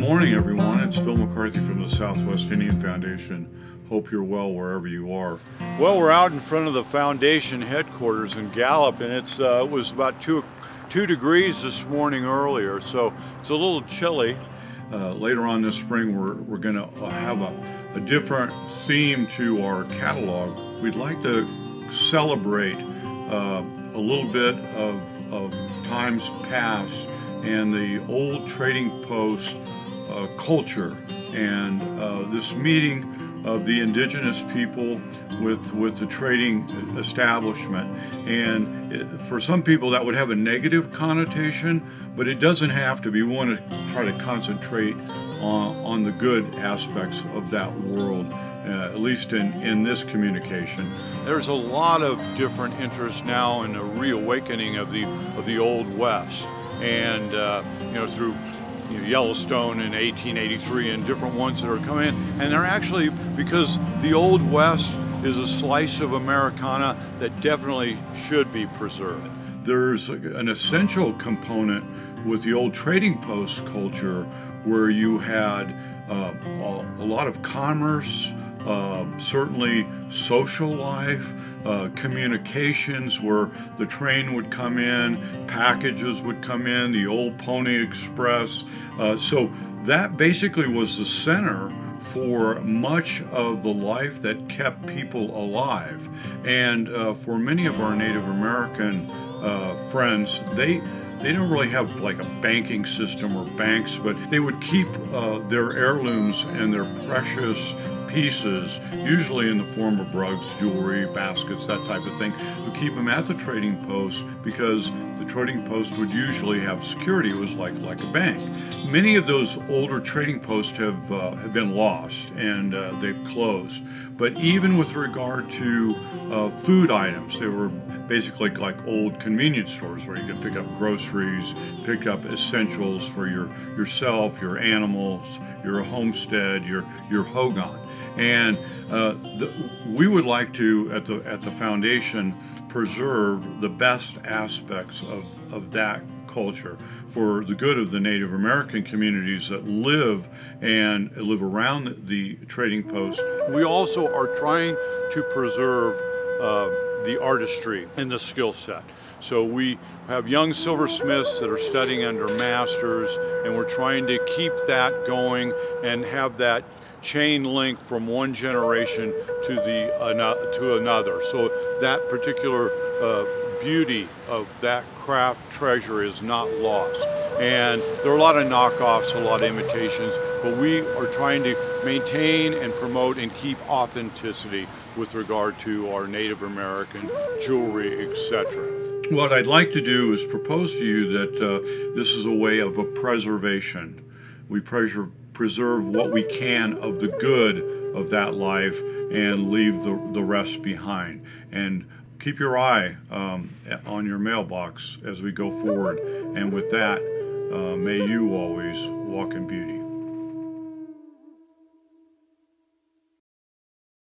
morning, everyone. It's Bill McCarthy from the Southwest Indian Foundation. Hope you're well wherever you are. Well, we're out in front of the foundation headquarters in Gallup, and it was about two degrees this morning earlier, so it's a little chilly. Later on this spring, we're going to have a different theme to our catalog. We'd like to celebrate a little bit of times past and the old trading post culture, and this meeting of the indigenous people with the trading establishment. And for some people that would have a negative connotation, but it doesn't have to be. We want to try to concentrate on the good aspects of that world, at least in this communication. There's a lot of different interest now in a reawakening of the Old West, and through Yellowstone in 1883 and different ones that are coming in, and they're actually, because the Old West is a slice of Americana that definitely should be preserved. There's an essential component with the old trading post culture where you had a lot of commerce, certainly social life, communications where the train would come in, packages would come in, the old Pony Express. So that basically was the center for much of the life that kept people alive. And for many of our Native American friends, they don't really have like a banking system or banks, but they would keep their heirlooms and their precious pieces, usually in the form of rugs, jewelry, baskets, that type of thing, to keep them at the trading post, because the trading post would usually have security. It was like a bank. Many of those older trading posts have been lost, and they've closed. But even with regard to food items, they were basically like old convenience stores where you could pick up groceries, pick up essentials for yourself, your animals, your homestead, your hogan. And we would like to, at the foundation, preserve the best aspects of that culture for the good of the Native American communities that live around the trading post. We also are trying to preserve the artistry and the skill set. So we have young silversmiths that are studying under masters, and we're trying to keep that going and have that chain link from one generation to another. So that particular beauty of that craft treasure is not lost. And there are a lot of knockoffs, a lot of imitations, but we are trying to maintain and promote and keep authenticity with regard to our Native American jewelry, etc. What I'd like to do is propose to you that this is a way of a preservation. We preserve what we can of the good of that life and leave the rest behind. And keep your eye on your mailbox as we go forward. And with that, may you always walk in beauty.